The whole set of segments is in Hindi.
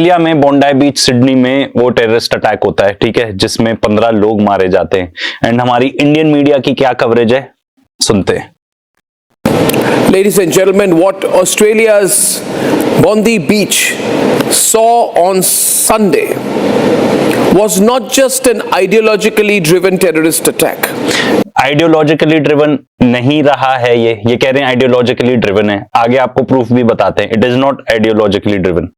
ऑस्ट्रेलिया में बोंडाई बीच सिडनी में वो टेररिस्ट अटैक होता है, ठीक है, जिसमें 15 लोग मारे जाते हैं। एंड हमारी इंडियन मीडिया की क्या कवरेज है, सुनते हैं। Ladies and gentlemen, what Australia's Bondi Beach saw on Sunday was not just an ideologically driven terrorist attack. Ideologically driven नहीं रहा है, ये कह रहे हैं आइडियोलॉजिकली ड्रिवन है। आगे आपको प्रूफ भी बताते हैं, it is not ideologically driven.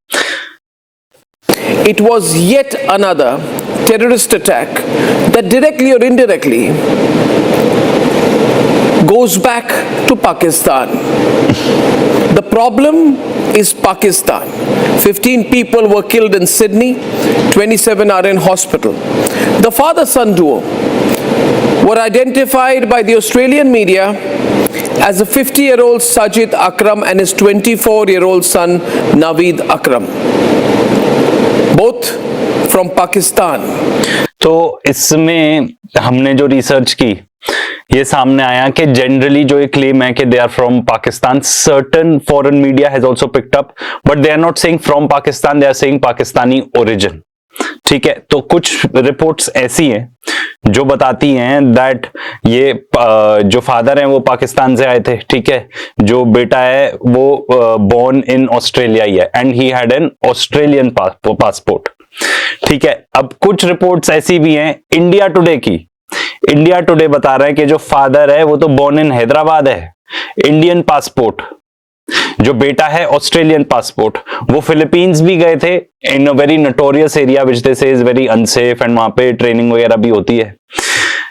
It was yet another terrorist attack that directly or indirectly goes back to Pakistan. The problem is Pakistan. 15 people were killed in Sydney, 27 are in hospital. The father-son duo were identified by the Australian media as a 50-year-old Sajid Akram and his 24-year-old son Naveed Akram, both from Pakistan. तो इसमें हमने जो रिसर्च की, ये सामने आया कि जनरली जो ये क्लेम है कि they are from Pakistan, certain foreign media has also picked up, but they are not saying from Pakistan, they are saying Pakistani origin, ठीक है। तो कुछ रिपोर्ट्स ऐसी हैं जो बताती हैं दैट ये जो फादर हैं वो पाकिस्तान से आए थे, ठीक है, जो बेटा है वो बोर्न इन ऑस्ट्रेलिया ही है and he had an Australian passport, ठीक है। अब कुछ रिपोर्ट्स ऐसी भी हैं इंडिया टुडे की, इंडिया टुडे बता रहा है कि जो फादर है वो तो बोर्न इन हैदराबाद है, इंडियन पासपोर्ट, जो बेटा है ऑस्ट्रेलियन पासपोर्ट। वो फिलीपींस भी गए थे in a very notorious area which they say is very unsafe and वहां पे ट्रेनिंग वगैरह भी होती है।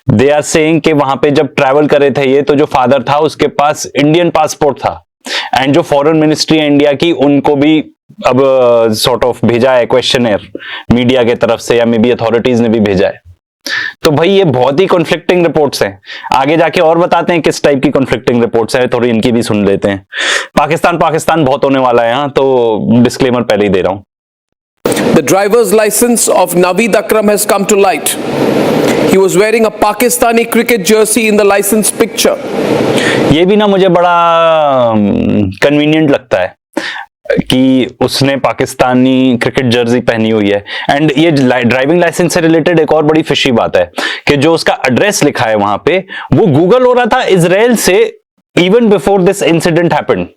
दे आर सेइंग कि वहां पे जब ट्रैवल करे थे ये, तो जो फादर था उसके पास इंडियन पासपोर्ट था एंड जो फॉरेन मिनिस्ट्री है इंडिया की, उनको भी अब सॉर्ट ऑफ भेजा है क्वेश्चनर मीडिया के तरफ से, या मे बी अथॉरिटीज ने भी भेजा है। तो भाई ये बहुत ही कॉन्फ्लिक्टिंग रिपोर्ट्स हैं। आगे जाके और बताते हैं किस टाइप की कॉन्फ्लिक्टिंग रिपोर्ट्स हैं, थोड़ी इनकी भी सुन लेते हैं। पाकिस्तान बहुत होने वाला है यहाँ, तो डिस्क्लेमर पहले ही दे रहा हूं। The driver's license of Naveed Akram has come to light. He was wearing a Pakistani cricket jersey in the license picture. ये भी ना मुझे बड़ा कन्वीनियंट लगता है कि उसने पाकिस्तानी क्रिकेट जर्सी पहनी हुई है। एंड ये ड्राइविंग लाइसेंस से रिलेटेड एक और बड़ी फिशी बात है कि जो उसका एड्रेस लिखा है वहां पे, वो गूगल हो रहा था इजराइल से even before this incident happened,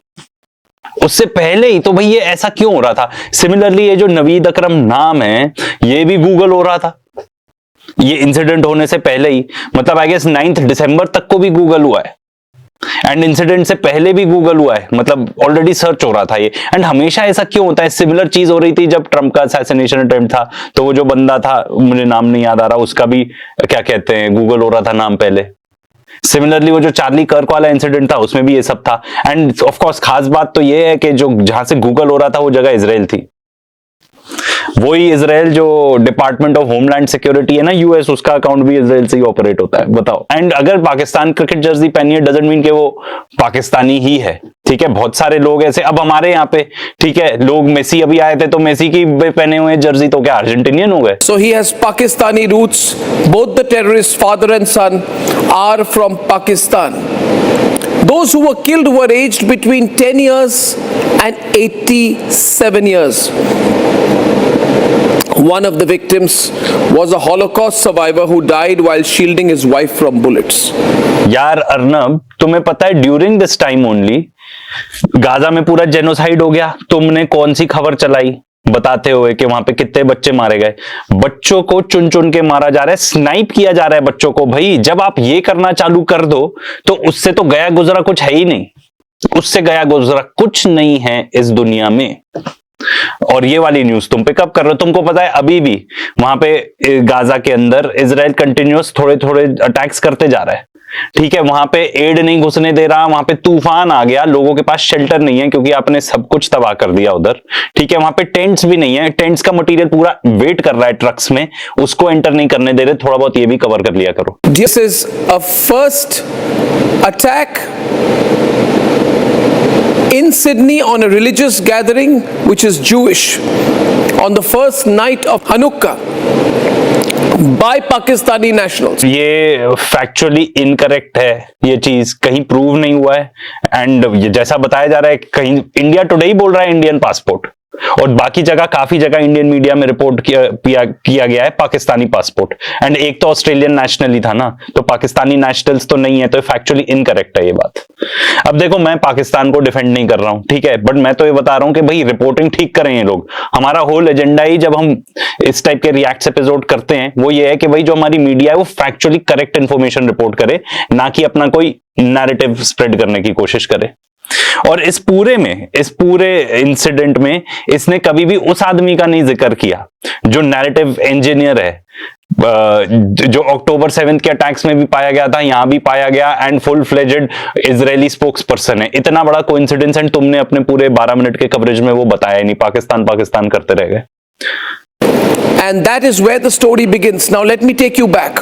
उससे पहले ही। तो भाई ये ऐसा क्यों हो रहा था? सिमिलरली ये जो नवीद अकरम नाम है ये भी गूगल हो रहा था ये इंसिडेंट होने से पहले ही, मतलब आई गेस 9 दिसंबर तक को भी गूगल हुआ है एंड इंसिडेंट से पहले भी गूगल हुआ है, मतलब ऑलरेडी सर्च हो रहा था ये। एंड हमेशा ऐसा क्यों होता है? सिमिलर चीज हो रही थी जब ट्रम्प का असैसिनेशन अटेम्प्ट था, तो वो जो बंदा था, मुझे नाम नहीं याद आ रहा, उसका भी क्या कहते हैं गूगल हो रहा था नाम पहले। सिमिलरली वो जो चार्ली कर्क वाला इंसिडेंट था उसमें भी ये सब था। एंड ऑफ कोर्स खास बात तो ये है कि जो जहां से गूगल हो रहा था वो जगह इजराइल थी, वही इजराइल जो डिपार्टमेंट ऑफ होमलैंड सिक्योरिटी है ना यूएस, उसका अकाउंट भी इजराइल से ही ऑपरेट होता है, बताओ। एंड अगर पाकिस्तान क्रिकेट जर्सी पहनी है डजंट मीन कि वो पाकिस्तानी ही है, ठीक है। बहुत सारे लोग ऐसे, अब हमारे यहाँ पे, ठीक है, लोग मेसी अभी आए थे तो मेसी की पहने हुए जर्सी तो क्या अर्जेंटीनियन हो गए? So he has Pakistani roots. Both the terrorists, father and son, are from Pakistan. Those who were killed were aged between 10 years and 87 years. One of the victims was a Holocaust survivor who died while shielding his wife from bullets. यार अर्नब, तुम्हें पता है during this time only Gaza में पूरा जेनोसाइड हो गया। तुमने कौन सी खबर चलाई बताते हुए कि वहां पे कितने बच्चे मारे गए? बच्चों को चुन चुन के मारा जा रहा है, स्नाइप किया जा रहा है बच्चों को। भाई जब आप ये करना चालू कर दो तो उससे तो गया गुजरा कुछ है ही नहीं, उससे गया गुजरा कुछ नहीं है इस दुनिया में। और ये वाली न्यूज तुम पिकअप कर रहे हो, तुमको पता है अभी भी वहां पे गाजा के अंदर इजराइल कंटिन्यूअस थोड़े थोड़े अटैक्स करते जा रहा है, ठीक है। वहां पे एड नहीं घुसने दे रहा, वहां पे तूफान आ गया, लोगों के पास शेल्टर नहीं है क्योंकि आपने सब कुछ तबाह कर दिया उधर, ठीक है। वहां पे टेंट्स भी नहीं है, टेंट्स का मटेरियल पूरा वेट कर रहा है ट्रक्स में, उसको एंटर नहीं करने दे रहे। थोड़ा बहुत ये भी कवर कर लिया करो। This is a first attack in Sydney on a religious gathering which is Jewish on the first night of Hanukkah by Pakistani nationals. ये फैक्चुअली इनकरेक्ट है, ये चीज कहीं प्रूव नहीं हुआ है। एंड ये जैसा बताया जा रहा है, कहीं इंडिया टुडे ही बोल रहा है इंडियन पासपोर्ट, और बाकी जगह काफी जगह इंडियन मीडिया में रिपोर्ट किया गया है पाकिस्तानी पासपोर्ट, एंड एक तो ऑस्ट्रेलियन नेशनल ही था ना, तो पाकिस्तानी नेशनल्स तो नहीं है, तो फैक्चुअली इनकरेक्ट है ये बात। अब देखो, मैं पाकिस्तान को डिफेंड नहीं कर रहा हूं, ठीक है, बट मैं तो ये बता रहा हूं कि भाई रिपोर्टिंग ठीक करें ये लोग। हमारा होल एजेंडा ही जब हम इस टाइप के रिएक्ट्स एपिसोड करते हैं वो ये है कि भाई जो हमारी मीडिया है वो फैक्चुअली करेक्ट इंफॉर्मेशन रिपोर्ट करे, ना कि अपना कोई नैरेटिव स्प्रेड करने की कोशिश करे। और इस पूरे इंसिडेंट में इसने कभी भी उस आदमी का नहीं जिक्र किया जो नैरेटिव इंजीनियर है, जो अक्टूबर 7 के अटैक्स में भी पाया गया था, यहां भी पाया गया, and full fledged Israeli spokes person है। इतना बड़ा कोइंसिडेंस एंड तुमने अपने पूरे 12 मिनट के कवरेज में वो बताया नहीं, पाकिस्तान पाकिस्तान करते रह गए। And that is where the story begins. Now let me take you back.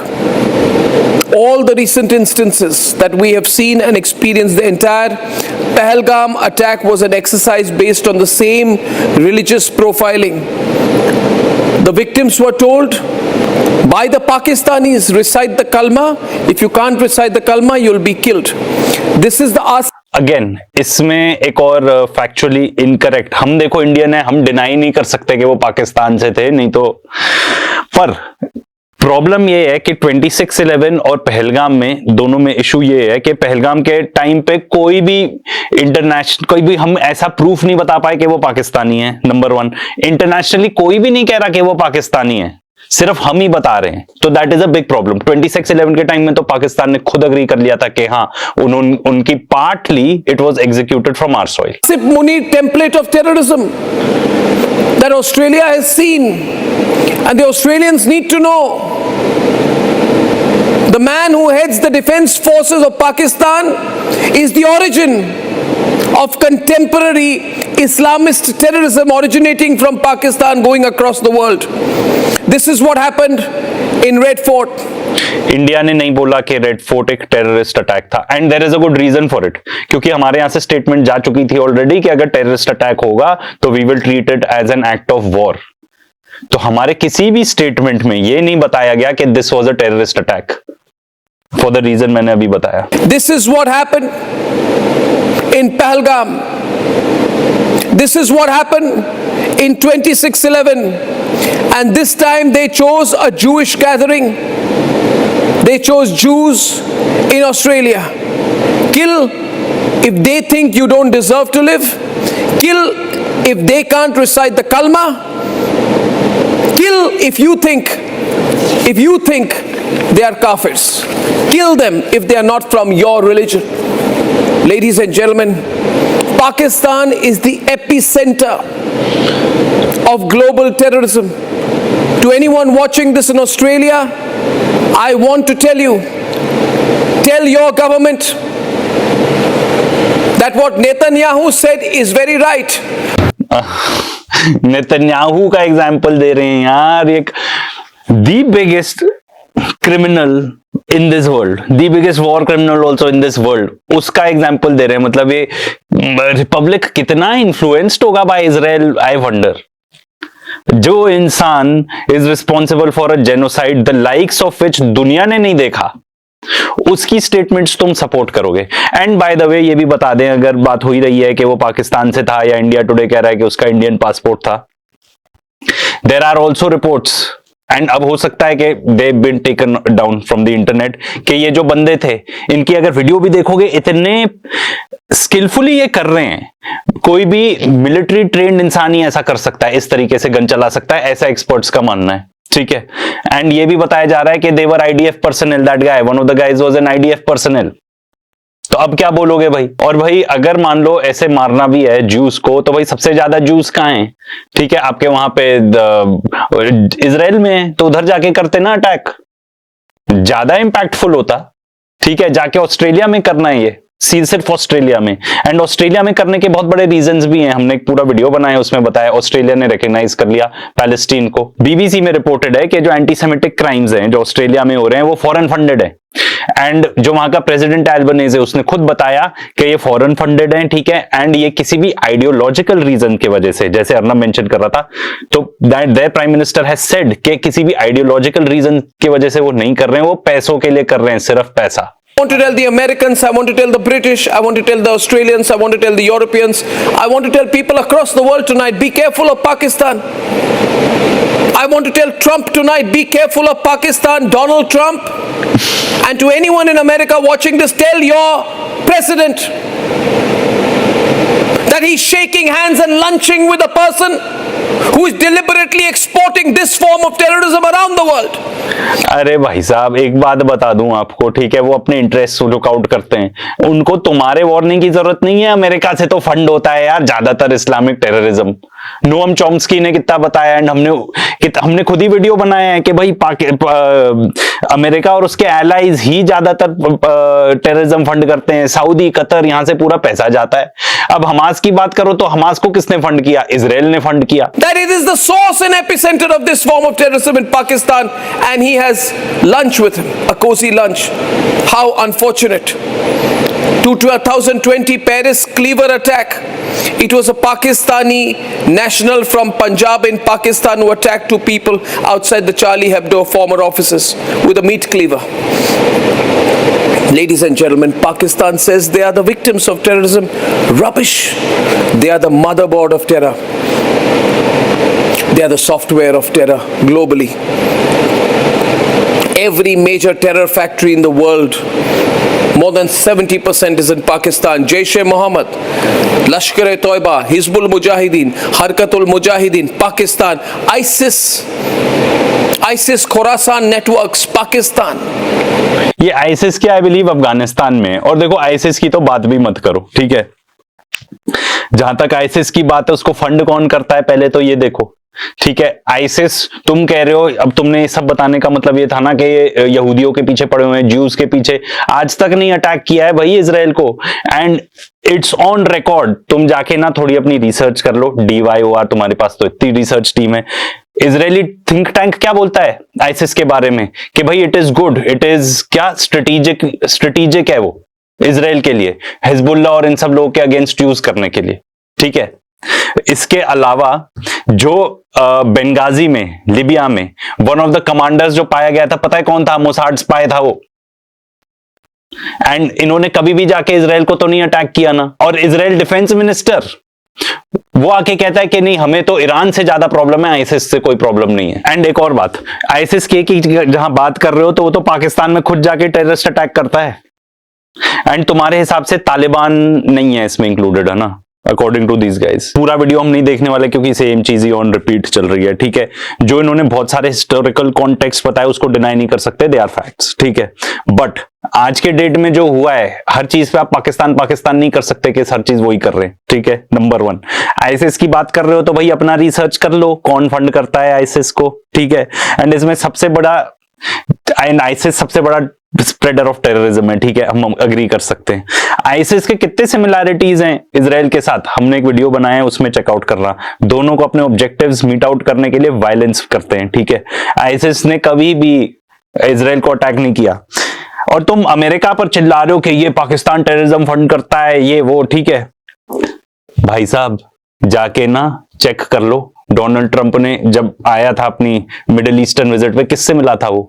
All the recent instances that we have seen and experienced, the entire Pahalgam attack was an exercise based on the same religious profiling. The victims were told by the Pakistanis, recite the kalma. If you can't recite the kalma, you'll be killed. This is the again इसमें एक और फैक्चुअली इनकरेक्ट, हम देखो इंडियन है, हम डिनाई नहीं कर सकते कि वो पाकिस्तान से थे, नहीं तो, पर प्रॉब्लम ये है कि 26/11 और पहलगाम में दोनों में इशू ये है कि पहलगाम के टाइम पे कोई भी हम ऐसा प्रूफ नहीं बता पाए कि वो पाकिस्तानी है। नंबर 1, इंटरनेशनली कोई भी नहीं कह रहा कि वो पाकिस्तानी है, सिर्फ हम ही बता रहे हैं, तो that is a big problem. 26/11 के टाइम में तो पाकिस्तान ने खुद अग्री कर लिया था कि हाँ उनकी partly it was executed from our soil. Muni template of terrorism that Australia has seen, and the Australians need to know. The man who heads the defense forces of Pakistan is the origin of contemporary Islamist terrorism originating from Pakistan going across the world. This is what happened in Red Fort. India ने नहीं बोला कि रेड फोर्ट एक टेररिस्ट अटैक था, and there is a good reason for it, क्योंकि हमारे यहां से स्टेटमेंट जा चुकी थी ऑलरेडी कि अगर टेररिस्ट अटैक होगा तो we will treat it as an act of war. तो हमारे किसी भी स्टेटमेंट में ये नहीं बताया गया कि this was a terrorist attack, for the reason मैंने अभी बताया। This is what happened in Pahalgam. This is what happened in 26/11, and this time they chose a Jewish gathering. They chose Jews in Australia. Kill if they think you don't deserve to live. Kill if they can't recite the kalma. Kill if you think they are kafirs. Kill them if they are not from your religion. Ladies and gentlemen, Pakistan is the epicenter of global terrorism. To anyone watching this in Australia, I want to tell you, tell your government that what Netanyahu said is very right. Netanyahu का एग्जाम्पल दे रहे हैं यार, एक the biggest criminal in this world, the biggest war criminal also in this world, उसका एग्जाम्पल दे रहे हैं। मतलब ये रिपब्लिक कितना इन्फ्लुएंस्ड होगा बाय इजराइल, आई वंडर। जो इंसान is responsible for a genocide the likes of which दुनिया ने नहीं देखा, उसकी स्टेटमेंट्स तुम सपोर्ट करोगे। एंड बाय द वे ये भी बता दें, अगर बात हो ही रही है कि वो पाकिस्तान से था या इंडिया टुडे कह रहा है कि उसका इंडियन पासपोर्ट था, there are also reports, and अब हो सकता है कि they been taken down from the internet, कि ये जो बंदे थे इनकी अगर वीडियो भी देखोगे इतने स्किलफुली ये कर रहे हैं, कोई भी मिलिट्री ट्रेंड इंसान ही ऐसा कर सकता है, इस तरीके से गन चला सकता है, ऐसा एक्सपर्ट्स का मानना है, ठीक है। एंड ये भी बताया जा रहा है कि they were IDF personnel, that guy, one of the guys was an IDF personnel. तो अब क्या बोलोगे भाई? और भाई अगर मान लो ऐसे मारना भी है जूस को, तो भाई सबसे ज्यादा जूस कहाँ हैं? ठीक है, आपके वहां पे इजराइल में है, तो उधर जाके करते ना अटैक, ज्यादा इंपैक्टफुल होता। ठीक है, जाके ऑस्ट्रेलिया में करना है ये, सिर्फ ऑस्ट्रेलिया में। एंड ऑस्ट्रेलिया में करने के बहुत बड़े रीजंस भी हैं, हमने एक पूरा वीडियो बनाया उसमें बताया ऑस्ट्रेलिया ने रिकॉग्नाइज कर लिया पैलेस्टीन को। बीबीसी में रिपोर्टेड है कि जो एंटीसेमिटिक क्राइम्स हैं जो ऑस्ट्रेलिया में हो रहे हैं वो फॉरेन फंडेड है। एंड जो वहां का प्रेसिडेंट एल्बनीज़ है उसने खुद बताया कि ये फॉरेन फंडेड है, ठीक है, एंड ये किसी भी आइडियोलॉजिकल रीजन की वजह से, जैसे अर्नब मेंशन कर रहा था, तो there prime minister has said कि किसी भी आइडियोलॉजिकल रीजन की वजह से वो नहीं कर रहे हैं, वो पैसों के लिए कर रहे हैं, सिर्फ पैसा। I want to tell the Americans, I want to tell the British, I want to tell the Australians, I want to tell the Europeans, I want to tell people across the world tonight, be careful of Pakistan. I want to tell Trump tonight, be careful of Pakistan, Donald Trump. And to anyone in America watching this, tell your president that he's shaking hands and lunching with a person who is deliberately exporting this form of terrorism around the world. अरे भाई साहब, एक बात बता दूं आपको, ठीक है, वो अपने इंटरेस्ट लुक आउट करते हैं, उनको तुम्हारे वार्निंग की जरूरत नहीं है। अमेरिका से तो फंड होता है यार ज्यादातर इस्लामिक टेररिज्म। नोम चॉम्स्की ने कितना बताया, एंड हमने खुद ही वीडियो बनाया है कि भाई अमेरिका और उसके एलाइज ही ज्यादातर टेररिज्म फंड करते हैं। सऊदी, कतर, यहां से पूरा पैसा जाता है। अब हमास की बात करो तो हमास को किसने फंड किया? इजराइल ने फंड किया। That it is the source and epicenter of this form of terrorism in Pakistan, and he has lunch with him, a cozy lunch. How unfortunate. 2020 Paris Cleaver attack. It was a Pakistani national from Punjab in Pakistan who attacked two people outside the Charlie Hebdo former offices with a meat cleaver. Ladies and gentlemen, Pakistan says they are the victims of terrorism. Rubbish. They are the motherboard of terror. They are the software of terror globally. Every major terror factory in the world, more than 70% is in Pakistan. Jaish-e-Mohammed, Lashkar-e-Toiba, Hizbul Mujahideen, Harkatul Mujahideen, Pakistan, ISIS Khorasan networks, Pakistan. ये आईसिस क्या, आई बिलीव अफगानिस्तान में। और देखो, आईसिस की तो बात भी मत करो, ठीक है। जहां तक आईसिस की बात है, उसको फंड कौन करता है पहले तो ये देखो, ठीक है। आईसिस, तुम कह रहे हो, अब तुमने ये सब बताने का मतलब ये था ना कि ये यहूदियों के पीछे पड़े हुए हैं, ज्यूज के पीछे। आज तक नहीं अटैक किया है भाई इसराइल को, एंड इट्स ऑन रिकॉर्ड। तुम जाके ना थोड़ी अपनी रिसर्च कर लो, DYOR, तुम्हारे पास तो इतनी रिसर्च टीम है। इजरायली थिंक टैंक क्या बोलता है आईसिस के बारे में कि भाई it is good, it is क्या, स्ट्रेटेजिक है वो इजराइल के लिए, हिजबुल्ला और इन सब लोगों के अगेंस्ट यूज करने के लिए, ठीक है। इसके अलावा जो बेंगाजी में, लिबिया में, वन ऑफ द कमांडर्स जो पाया गया था, पता है कौन था? मोसाड स्पाई था वो। एंड इन्होंने कभी भी जाके इजराइल को तो नहीं अटैक किया ना। और इजराइल डिफेंस मिनिस्टर वो आके कहता है कि नहीं, हमें तो ईरान से ज्यादा प्रॉब्लम है, आईसिस से कोई प्रॉब्लम नहीं है। एंड एक और बात, आईसिस की जहां बात कर रहे हो तो वो तो पाकिस्तान में खुद जाके टेररिस्ट अटैक करता है, एंड तुम्हारे हिसाब से तालिबान नहीं है इसमें इंक्लूडेड, है ना, अकॉर्डिंग टू दीज गाइज। पूरा वीडियो हम नहीं देखने वाले क्योंकि सेम चीज ही ऑन रिपीट चल रही है, ठीक है। जो इन्होंने बहुत सारे हिस्टोरिकल कॉन्टेक्स्ट बताए उसको डिनाई नहीं कर सकते, दे आर फैक्ट्स, ठीक है। बट आज के डेट में जो हुआ है, हर चीज पे आप पाकिस्तान नहीं कर सकते कि हर चीज वही कर रहे हैं, ठीक है। नंबर 1, आईसिस की बात कर रहे हो तो भाई अपना रिसर्च कर लो, कौन फंड करता है आईसिस को, ठीक है। एंड इसमें सबसे बड़ा, आईसिस सबसे बड़ा स्प्रेडर ऑफ टेररिज्म है, ठीक है, हम अग्री कर सकते हैं। आईसिस के कितने सिमिलैरिटीज हैं इजराइल के साथ, हमने एक वीडियो बनाया है, उसमें चेकआउट करना। दोनों को अपने ऑब्जेक्टिव्स मीट आउट करने के लिए वायलेंस करते हैं, ठीक है। आईसिस ने कभी भी इजराइल को अटैक नहीं किया। और तुम अमेरिका पर चिल्ला रहे हो कि ये पाकिस्तान टेररिज्म फंड करता है, ये वो, ठीक है। भाई साहब जाके ना चेक कर लो, डोनाल्ड ट्रंप ने जब आया था अपनी मिडिल ईस्टर्न विजिट पे, किससे मिला था वो?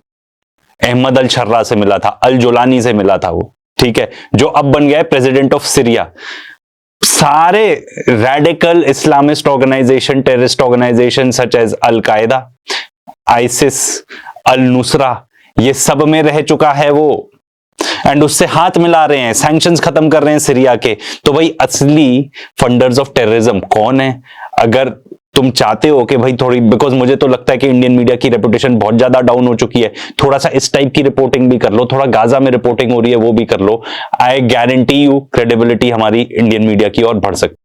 अहमद अल शर्रा से मिला था, अल जोलानी से मिला था वो, ठीक है, जो अब बन गया है प्रेसिडेंट ऑफ सीरिया। सारे radical Islamist organisation, terrorist organisation such as al Qaeda, ISIS, अल नुसरा, ये सब में रह चुका है वो, एंड उससे हाथ मिला रहे हैं, सैंक्शंस खत्म कर रहे हैं सीरिया के। तो भाई असली फंडर्स ऑफ टेररिज्म कौन है? अगर तुम चाहते हो कि भाई थोड़ी, बिकॉज मुझे तो लगता है कि इंडियन मीडिया की रेपुटेशन बहुत ज्यादा डाउन हो चुकी है, थोड़ा सा इस टाइप की रिपोर्टिंग भी कर लो, थोड़ा गाजा में रिपोर्टिंग हो रही है वो भी कर लो, आई गारंटी यू क्रेडिबिलिटी हमारी इंडियन मीडिया की और बढ़ सकती है।